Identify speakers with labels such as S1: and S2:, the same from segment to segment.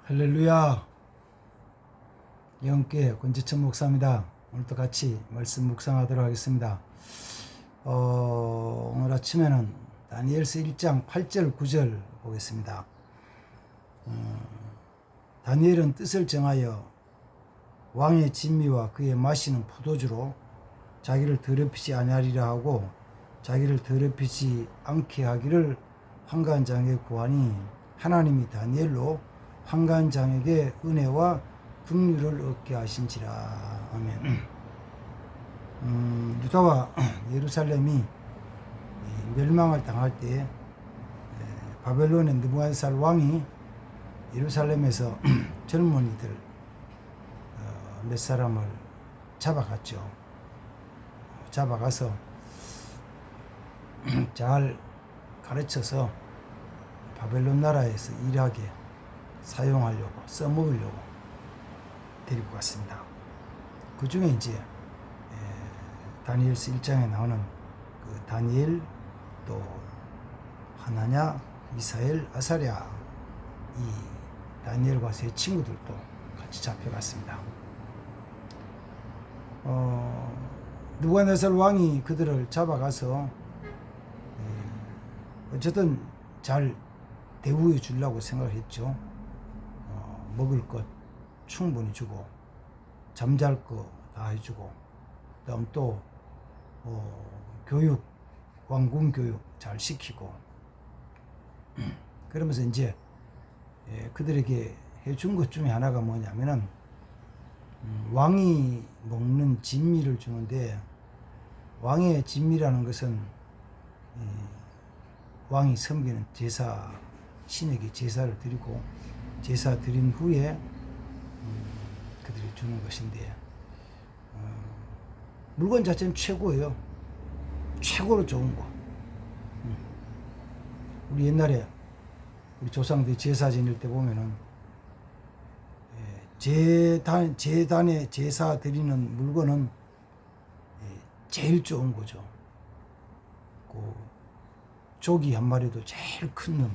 S1: 할렐루야. 영계 권지천 목사입니다. 오늘도 같이 말씀 묵상하도록 하겠습니다. 오늘 아침에는 다니엘서 1장 8절 9절 보겠습니다. 다니엘은 뜻을 정하여 왕의 진미와 그의 마시는 포도주로 자기를 더럽히지 아니하리라 하고 자기를 더럽히지 않게 하기를 환관장에게 구하니 하나님이 다니엘로 환관장에게 은혜와 긍휼을 얻게 하신지라. 아멘. 유다와 예루살렘이 멸망을 당할 때 바벨론의 느부갓네살 왕이 예루살렘에서 젊은이들 몇 사람을 잡아갔죠. 잡아가서 잘 가르쳐서 바벨론 나라에서 일하게 사용하려고 써먹으려고 데리고 갔습니다. 그 중에 이제 다니엘서 1장에 나오는 그 다니엘, 또 하나냐, 미사엘, 아사랴, 이 다니엘과 세 친구들도 같이 잡혀갔습니다. 느부갓네살 왕이 그들을 잡아가서 어쨌든 잘 대우해 주려고 생각했죠. 먹을 것 충분히 주고 잠잘 거 다 해주고, 그다음 또 교육, 왕궁 교육 잘 시키고, 그러면서 이제 그들에게 해준 것 중에 하나가 뭐냐면은 왕이 먹는 진미를 주는데, 왕의 진미라는 것은 왕이 섬기는 제사, 신에게 제사를 드리고 제사 드린 후에 그들이 주는 것인데, 물건 자체는 최고예요. 최고로 좋은 거. 우리 옛날에 우리 조상들이 제사 지낼 때 보면은 제단에 제사 드리는 물건은 제일 좋은 거죠. 그 조기 한 마리도 제일 큰 놈,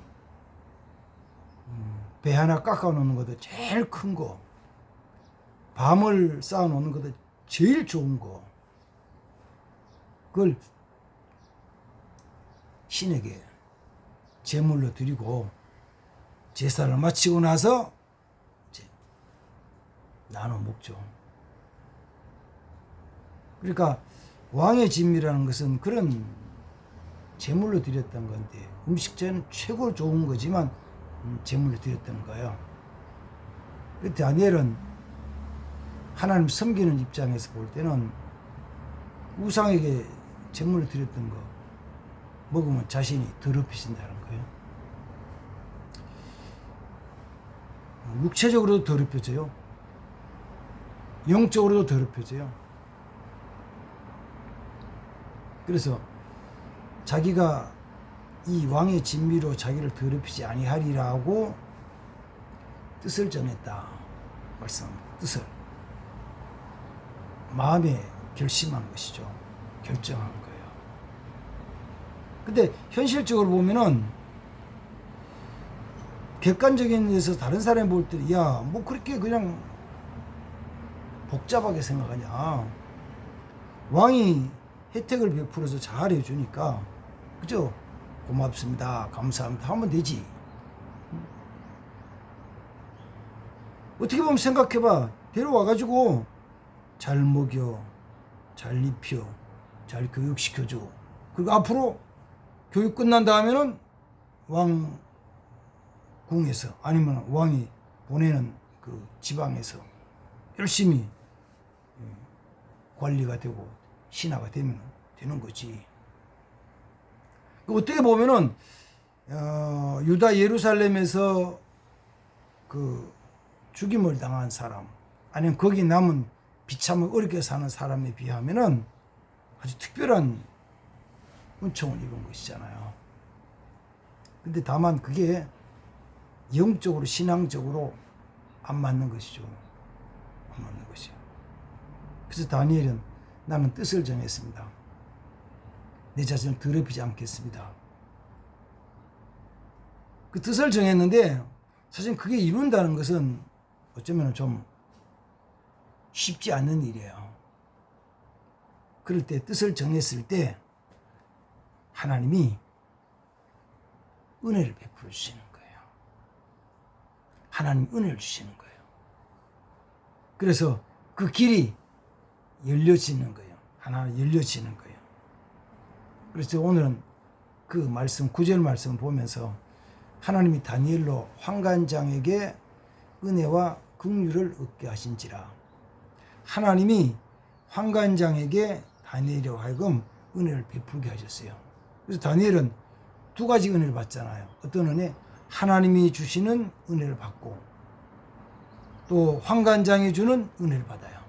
S1: 배 하나 깎아 놓는 것도 제일 큰 거, 밤을 쌓아 놓는 것도 제일 좋은 거, 그걸 신에게 제물로 드리고 제사를 마치고 나서 이제 나눠 먹죠. 그러니까 왕의 진미라는 것은 그런 제물로 드렸던 건데, 음식제는 최고 좋은 거지만 제물로 드렸던 거예요. 다니엘은 하나님 섬기는 입장에서 볼 때는 우상에게 제물로 드렸던 거 먹으면 자신이 더럽혀진다는 거예요. 육체적으로도 더럽혀져요. 영적으로도 더럽혀져요. 그래서 자기가 이 왕의 진미로 자기를 더럽히지 아니하리라고 뜻을 정했다 말씀합니다. 뜻을 마음에 결심한 것이죠. 결정한 거예요. 근데 현실적으로 보면은 객관적인 데서 다른 사람이 볼 때, 야, 뭐 그렇게 그냥 복잡하게 생각하냐. 왕이 혜택을 베풀어서 잘 해주니까, 그죠? 고맙습니다, 감사합니다 하면 되지. 어떻게 보면 생각해봐. 데려와가지고 잘 먹여, 잘 입혀, 잘 교육시켜줘. 그리고 앞으로 교육 끝난 다음에는 왕궁에서, 아니면 왕이 보내는 그 지방에서 열심히 관리가 되고 신하가 되면 되는 거지. 어떻게 보면은 유다 예루살렘에서 그 죽임을 당한 사람, 아니면 거기 남은 비참하게 어렵게 사는 사람에 비하면은 아주 특별한 은총을 입은 것이잖아요. 근데 다만 그게 영적으로, 신앙적으로 안 맞는 것이죠. 안 맞는 것이요. 그래서 다니엘은 나는 뜻을 정했습니다. 내 자신을 더럽히지 않겠습니다. 그 뜻을 정했는데 사실 그게 이룬다는 것은 어쩌면 좀 쉽지 않는 일이에요. 그럴 때 뜻을 정했을 때 하나님이 은혜를 베풀어 주시는 거예요. 하나님 은혜를 주시는 거예요. 그래서 그 길이 열려지는 거예요. 하나 열려지는 거예요. 그래서 오늘은 그 말씀, 9절 말씀을 보면서 하나님이 다니엘로 환관장에게 은혜와 긍휼을 얻게 하신지라. 하나님이 환관장에게 다니엘로 하여금 은혜를 베풀게 하셨어요. 그래서 다니엘은 두 가지 은혜를 받잖아요. 어떤 은혜? 하나님이 주시는 은혜를 받고 또 환관장이 주는 은혜를 받아요.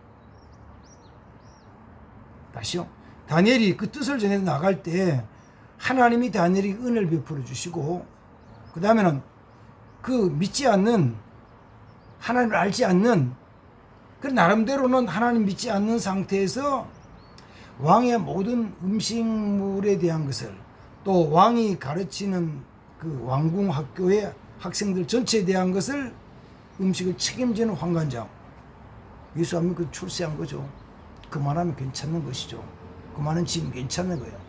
S1: 다시요. 다니엘이 그 뜻을 전해서 나갈 때 하나님이 다니엘에게 은혜를 베풀어 주시고 그 다음에는 그 믿지 않는 하나님을 알지 않는 그 나름대로는 하나님 믿지 않는 상태에서 왕의 모든 음식물에 대한 것을 또 왕이 가르치는 그 왕궁 학교의 학생들 전체에 대한 것을 음식을 책임지는 환관장 예수하면 그 출세한 거죠. 그만하면 괜찮은 것이죠. 그만한 집이 괜찮은 거예요.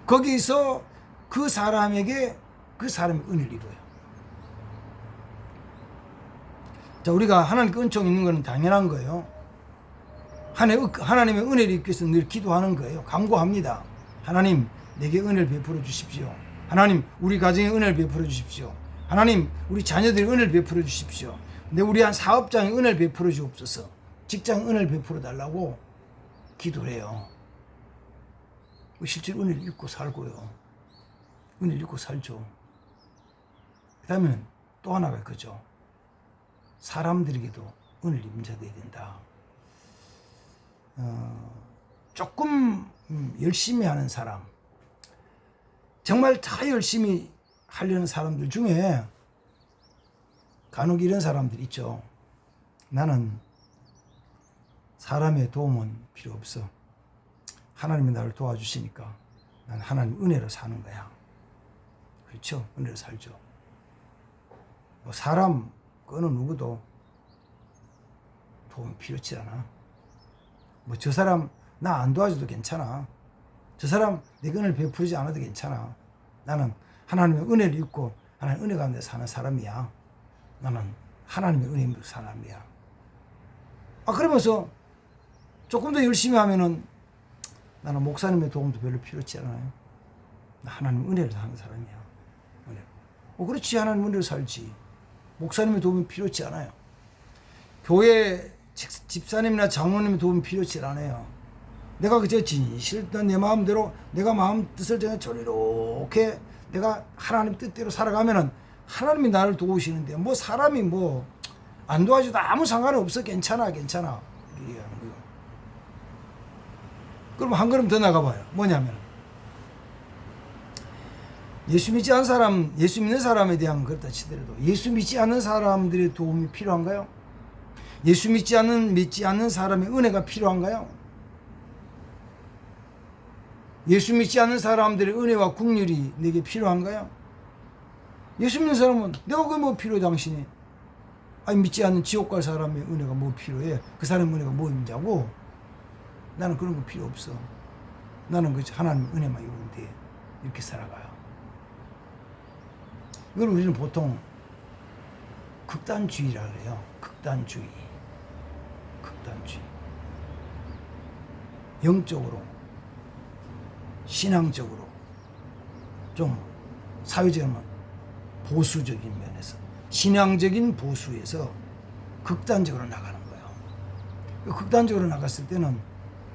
S1: 거기서 그 사람에게 그 사람이 은혜를 입어요. 자, 우리가 하나님께 은총 있는 것은 당연한 거예요. 하나님의 은혜를 입기 위해서 늘 기도하는 거예요. 간구합니다. 하나님, 내게 은혜를 베풀어 주십시오. 하나님, 우리 가정에 은혜를 베풀어 주십시오. 하나님, 우리 자녀들이 은혜를 베풀어 주십시오. 우리 한 사업장에 은혜를 베풀어 주옵소서. 직장 은혜를 베풀어 달라고 기도를 해요. 실제로 은혜를 입고 살고요. 은혜를 입고 살죠. 그 다음에 또 하나가 그죠. 사람들에게도 은혜를 입은 자 되어야 된다. 조금 열심히 하는 사람, 정말 다 열심히 하려는 사람들 중에 간혹 이런 사람들 있죠. 나는 사람의 도움은 필요 없어. 하나님이 나를 도와주시니까 난 하나님 은혜로 사는 거야. 그렇죠? 은혜로 살죠. 뭐 사람 어느 누구도 도움이 필요치 않아. 뭐 저 사람 나 안 도와줘도 괜찮아. 저 사람 내가 은혜를 베풀지 않아도 괜찮아. 나는 하나님의 은혜를 입고 하나님 은혜 가운데 사는 사람이야. 나는 하나님의 은혜 입는 사람이야. 그러면서 조금 더 열심히 하면은 나는 목사님의 도움도 별로 필요치 않아요. 나 하나님 은혜로 사는 사람이야. 은혜로. 그렇지. 하나님 은혜로 살지. 목사님의 도움이 필요치 않아요. 교회 집사님이나 장로님의 도움이 필요치 않아요. 내가 그저 진실던 내 마음대로 내가 마음 뜻을 정해 이렇게 내가 하나님 뜻대로 살아가면은 하나님이 나를 도우시는데 뭐 사람이 뭐 안 도와줘도 아무 상관이 없어. 괜찮아. 괜찮아. 얘기하는 거예요. 그럼 한 걸음 더 나가봐요. 뭐냐면 예수 믿지 않는 사람, 예수 믿는 사람에 대한 그렇다 치더라도 예수 믿지 않는 사람들의 도움이 필요한가요? 예수 믿지 않는 사람의 은혜가 필요한가요? 예수 믿지 않는 사람들의 은혜와 긍휼이 내게 필요한가요? 예수 믿는 사람은 내가 그게 뭐 필요해 당신이? 아니 믿지 않는 지옥 갈 사람의 은혜가 뭐 필요해? 그 사람의 은혜가 뭐 있냐고? 나는 그런 거 필요 없어. 나는 그 하나님의 은혜만 입으면 돼. 이렇게 살아가요. 이걸 우리는 보통 극단주의라 그래요. 극단주의. 영적으로, 신앙적으로, 좀 사회적으로 보수적인 면에서, 신앙적인 보수에서 극단적으로 나가는 거예요. 극단적으로 나갔을 때는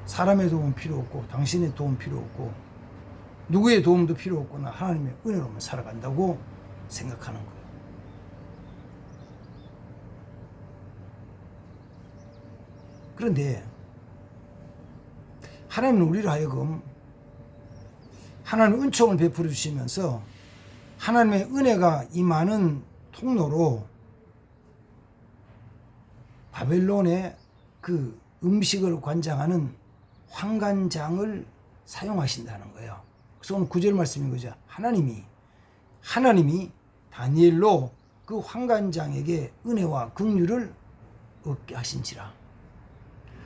S1: 사람의 도움 필요 없고, 당신의 도움 필요 없고, 누구의 도움도 필요 없거나 하나님의 은혜로만 살아간다고 생각하는 거예요. 그런데 하나님은 우리로 하여금 하나님의 은총을 베풀어 주시면서 하나님의 은혜가 임하는 통로로 바벨론의 그 음식을 관장하는 환관장을 사용하신다는 거예요. 그래서 오늘 9절 말씀인 거죠. 하나님이 하나님이 다니엘로 그 환관장에게 은혜와 긍휼을 얻게 하신지라.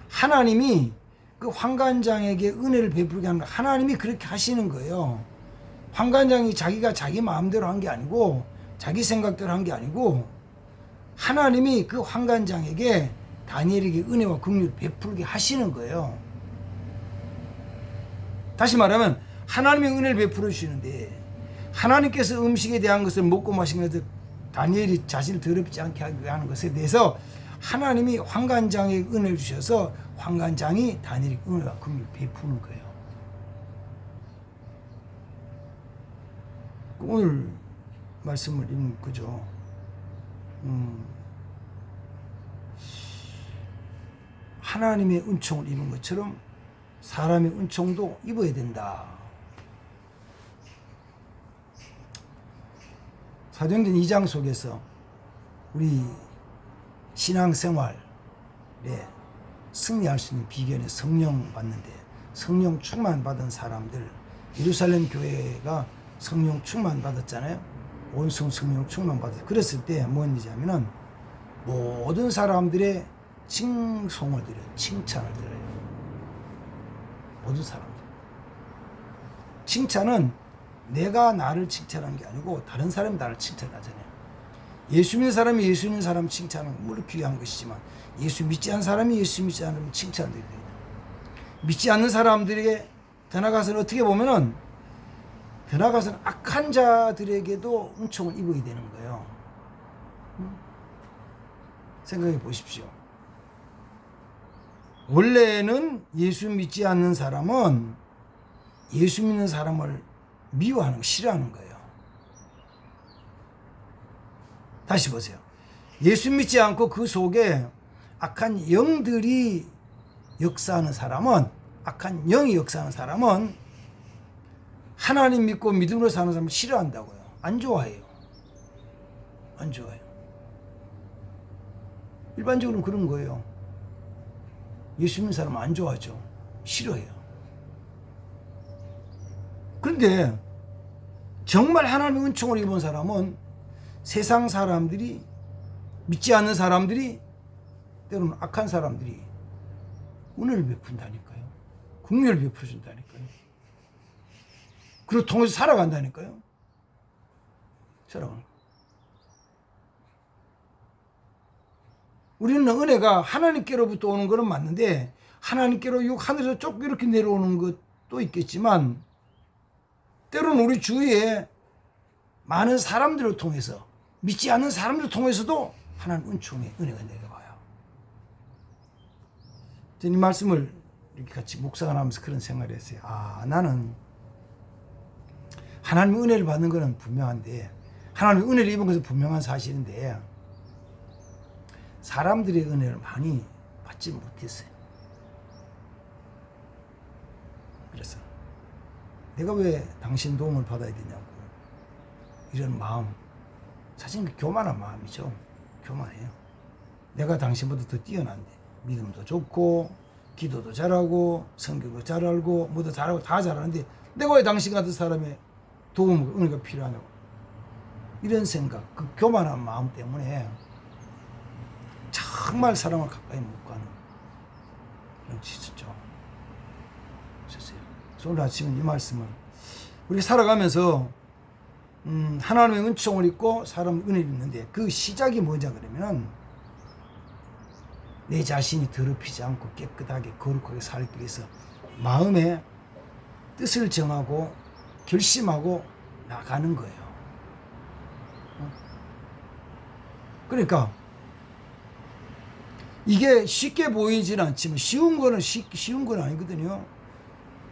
S1: 하나님이 그 환관장에게 은혜를 베풀게 하는 거, 하나님이 그렇게 하시는 거예요. 환관장이 자기가 자기 마음대로 한 게 아니고 자기 생각대로 한 게 아니고 하나님이 그 환관장에게 다니엘에게 은혜와 긍휼을 베풀게 하시는 거예요. 다시 말하면 하나님의 은혜를 베풀어 주시는데 하나님께서 음식에 대한 것을 먹고 마시는 것을 다니엘이 자신을 더럽지 않게 하는 것에 대해서 하나님이 환관장에게 은혜를 주셔서 환관장이 다니엘에게 은혜와 긍휼을 베푸는 거예요. 오늘 말씀을 읽는 거죠. 하나님의 은총을 입은 것처럼 사람의 은총도 입어야 된다. 사도행전 2장 속에서 우리 신앙생활에 승리할 수 있는 비결은 성령 받는데, 성령 충만 받은 사람들, 예루살렘 교회가 성령 충만 받았잖아요. 온성 성령 충만 받았어요. 그랬을 때 뭔 일이냐면은 모든 사람들의 칭송을 드려요. 칭찬을 드려요. 모든 사람들. 칭찬은 내가 나를 칭찬하는 게 아니고 다른 사람이 나를 칭찬하잖아요. 예수 믿는 사람이 예수 믿는 사람 칭찬은 물론 귀한 것이지만 예수 믿지 않는 사람이 예수 믿지 않으면 칭찬을 드려야 돼요. 믿지 않는 사람들에게 더 나아가서는 어떻게 보면은 더 나아가서는 악한 자들에게도 은총을 입어야 되는 거예요. 생각해 보십시오. 원래는 예수 믿지 않는 사람은 예수 믿는 사람을 미워하는, 싫어하는 거예요. 다시 보세요. 예수 믿지 않고 그 속에 악한 영들이 역사하는 사람은, 악한 영이 역사하는 사람은 하나님 믿고 믿음으로 사는 사람을 싫어한다고요. 안 좋아해요. 안 좋아해요. 일반적으로는 그런 거예요. 예수 믿는 사람은 안 좋아하죠. 싫어해요. 그런데 정말 하나님의 은총을 입은 사람은 세상 사람들이, 믿지 않는 사람들이, 때로는 악한 사람들이 은혜를 베푼다니까요. 긍휼을 베풀어준다니까요. 그리고 통해서 살아간다니까요. 살아가는 거예요. 우리는 은혜가 하나님께로부터 오는 것은 맞는데 하나님께로 하늘에서 쭉 이렇게 내려오는 것도 있겠지만 때로는 우리 주위에 많은 사람들을 통해서, 믿지 않는 사람들을 통해서도 하나님 은총의 은혜가 내려와요. 저는 이 말씀을 이렇게 같이 묵상을 하면서 그런 생각을 했어요. 나는 하나님의 은혜를 받는 것은 분명한데, 하나님의 은혜를 입은 것은 분명한 사실인데 사람들의 은혜를 많이 받지 못했어요. 그래서 내가 왜 당신 도움을 받아야 되냐고, 이런 마음, 사실 교만한 마음이죠. 교만해요. 내가 당신보다 더 뛰어난데 믿음도 좋고 기도도 잘하고 성경도 잘 알고 뭐도 잘하고 다 잘하는데 내가 왜 당신 같은 사람의 도움, 은혜가 필요하냐고, 이런 생각, 그 교만한 마음 때문에 정말 사람을 가까이 못 가는 그런 짓이죠. 있었어요. 오늘 아침에 이 말씀을 우리 살아가면서 하나님의 은총을 입고 사람 은혜를 입는데 그 시작이 뭐냐 그러면은 내 자신이 더럽히지 않고 깨끗하게 거룩하게 살기 위해서 마음에 뜻을 정하고 결심하고 나가는 거예요. 그러니까 이게 쉽게 보이지는 않지만 쉬운 건 아니거든요.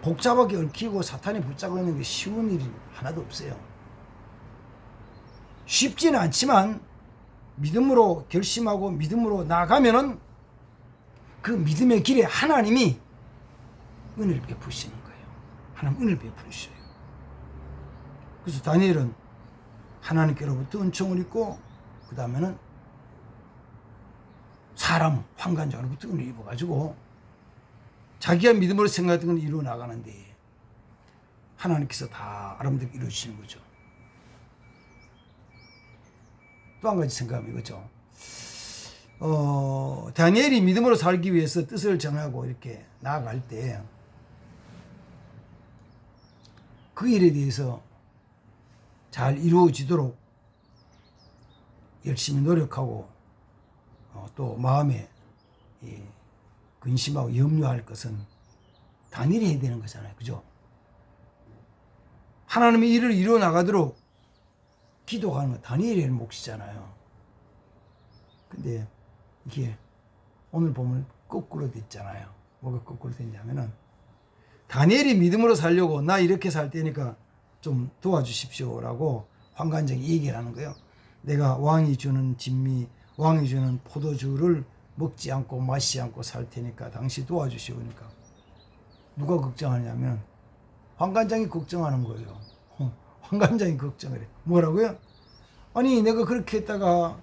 S1: 복잡하게 얽히고 사탄이 붙잡고 있는 게 쉬운 일이 하나도 없어요. 쉽지는 않지만 믿음으로 결심하고 믿음으로 나가면은 그 믿음의 길에 하나님이 은혜를 베푸시는 거예요. 하나님 은혜를 베푸셔요. 그래서 다니엘은 하나님께로부터 은총을 입고 그 다음에는 사람 환관장으로부터 은혜를 입어가지고 자기가 믿음으로 생각했던 걸 이루어 나가는데 하나님께서 다 아름답게 이루어주시는 거죠. 또 한 가지 생각하면 이거죠. 다니엘이 믿음으로 살기 위해서 뜻을 정하고 이렇게 나아갈 때 그 일에 대해서 잘 이루어지도록 열심히 노력하고 또 마음에 근심하고 염려할 것은 다니엘이 해야 되는 거잖아요. 그죠? 하나님의 일을 이루어 나가도록 기도하는 건 다니엘이 하는 몫이잖아요. 근데 이게 오늘 보면 거꾸로 됐잖아요. 뭐가 거꾸로 됐냐면은 다니엘이 믿음으로 살려고 나 이렇게 살 테니까 좀 도와주십시오라고 환관장이 얘기를 하는 거예요. 내가 왕이 주는 진미, 왕이 주는 포도주를 먹지 않고 마시지 않고 살 테니까 당신 도와주시오. 그러니까 누가 걱정하냐면 환관장이 걱정하는 거예요. 환관장이 걱정을 해. 뭐라고요? 아니 내가 그렇게 했다가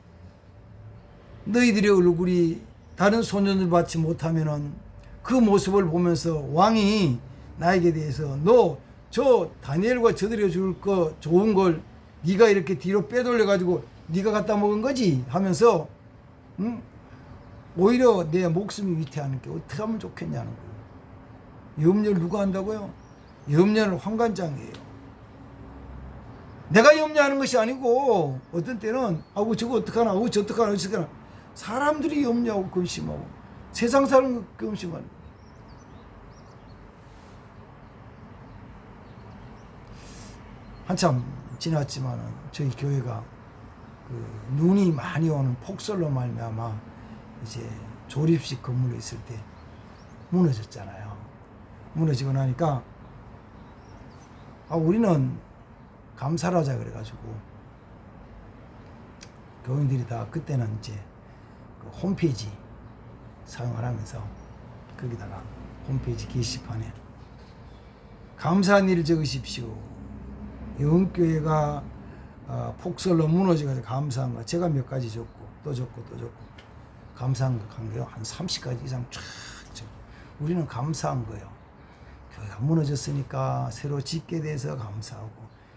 S1: 너희들의 얼굴이 다른 소년을 받지 못하면은 그 모습을 보면서 왕이 나에게 대해서 너 저 다니엘과 저들이 줄 거 좋은 걸 네가 이렇게 뒤로 빼돌려 가지고 네가 갖다 먹은 거지 하면서 오히려 내 목숨이 위태하는 게 어떻게 하면 좋겠냐는 거예요. 염려를 누가 한다고요? 염려는 환관장이에요. 내가 염려하는 것이 아니고 어떤 때는 아우 저거 어떡하나 아우 저 어떡하나 어떡하나 사람들이 염려하고 근심하고 세상 사람 근심하는 거예요. 한참 지났지만은 저희 교회가 그 눈이 많이 오는 폭설로 말미암아 이제 조립식 건물에 있을 때 무너졌잖아요. 무너지고 나니까 우리는 감사를 하자 그래가지고 교인들이 다 그때는 이제 그 홈페이지 사용을 하면서 거기다가 홈페이지 게시판에 감사한 일을 적으십시오. 영교회가 폭설로 무너져가지고 감사한 거 제가 몇 가지 적고 또 적고 또 적고 감사한 거 한 게요 한 30가지 이상 쫙 적고 우리는 감사한 거예요. 교회가 무너졌으니까 새로 짓게 돼서 감사하고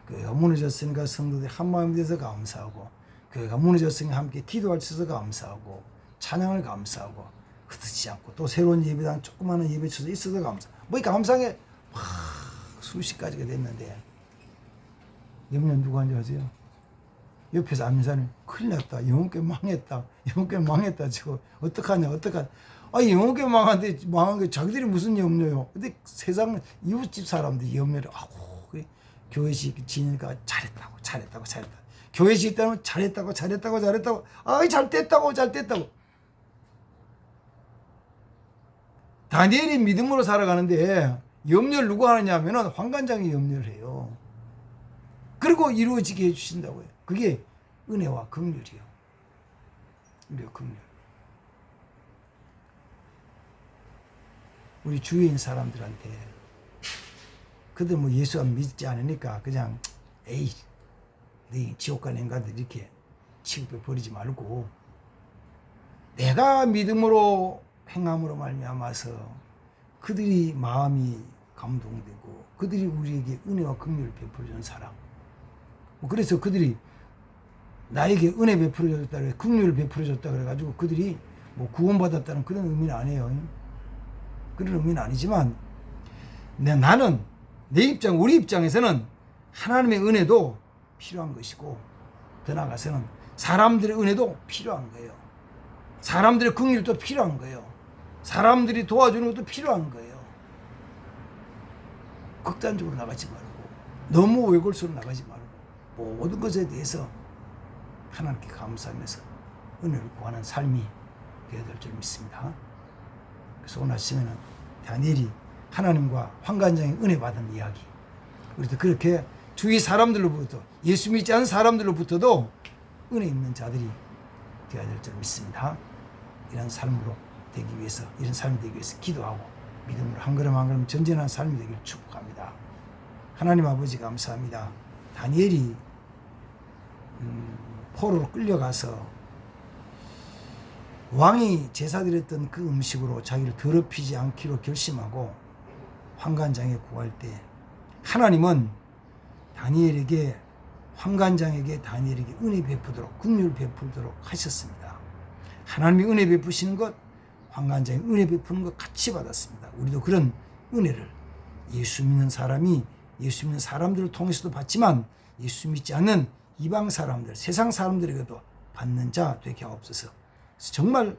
S1: 교회가 무너졌으니까 성도들이 한마음이 돼서 감사하고 교회가 무너졌으니까 함께 기도할 수 있어서 감사하고 찬양을 감사하고 흩어지지 않고 또 새로운 예배당 조그마한 예배처도 있어서 감사하고 뭐 이 감사한 게 막 수십 가지가 됐는데 염려 누가 한지 아세요? 옆에서 안민사님 큰일 났다. 영혼교회 망했다. 영혼교회 망했다. 지금 어떡하냐 어떡하냐. 영혼교회 망한 게 자기들이 무슨 염려요. 근데 세상 이웃집 사람들이 염려를 교회식 지니까 잘했다고 교회식 때는 잘했다고 잘 됐다고 다니엘이 믿음으로 살아가는데 염려를 누가 하느냐 하면은 환관장이 염려를 해요. 그리고 이루어지게 해주신다고요. 그게 은혜와 긍휼이요. 은혜와 긍휼. 우리 주위에 있는 사람들한테 그들 뭐 예수 안 믿지 않으니까 그냥 에이 네 지옥 가는 인간들 이렇게 취급해 버리지 말고 내가 믿음으로 행함으로 말미암아서 그들이 마음이 감동되고 그들이 우리에게 은혜와 긍휼을 베풀어주는 사람. 그래서 그들이 나에게 은혜 베풀어줬다 그래 긍휼을 베풀어줬다 그래가지고 그들이 뭐 구원받았다는 그런 의미는 아니에요. 그런 의미는 아니지만 나는 우리 입장에서는 하나님의 은혜도 필요한 것이고 더 나아가서는 사람들의 은혜도 필요한 거예요. 사람들의 긍휼도 필요한 거예요. 사람들이 도와주는 것도 필요한 거예요. 극단적으로 나가지 말고 너무 외골수로 나가지 말고 모든 것에 대해서 하나님께 감사하면서 은혜를 구하는 삶이 되어야 될 줄 믿습니다. 그래서 오늘 아침에는 다니엘이 하나님과 환관장의 은혜 받은 이야기, 우리도 그렇게 주위 사람들로부터 예수 믿지 않은 사람들로부터도 은혜 있는 자들이 되어야 될 줄 믿습니다. 이런 삶으로 되기 위해서, 이런 삶이 되기 위해서 기도하고 믿음으로 한 걸음 한 걸음 전진하는 삶이 되기를 축복합니다. 하나님 아버지 감사합니다. 다니엘이 포로로 끌려가서 왕이 제사드렸던 그 음식으로 자기를 더럽히지 않기로 결심하고 환관장에 구할 때 하나님은 다니엘에게 환관장에게 다니엘에게 은혜 베푸도록 긍휼 베풀도록 하셨습니다. 하나님이 은혜 베푸시는 것, 환관장이 은혜 베푸는 것 같이 받았습니다. 우리도 그런 은혜를 예수 믿는 사람이 예수 믿는 사람들을 통해서도 받지만 예수 믿지 않는 이방 사람들, 세상 사람들에게도 받는 자 되게 하옵소서. 그래서 정말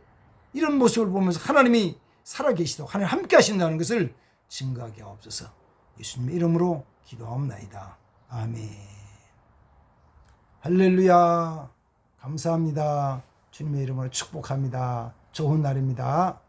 S1: 이런 모습을 보면서 하나님이 살아계시도록 하나님 함께 하신다는 것을 증거하게 하옵소서. 예수님의 이름으로 기도하옵나이다. 아멘. 할렐루야. 감사합니다. 주님의 이름으로 축복합니다. 좋은 날입니다.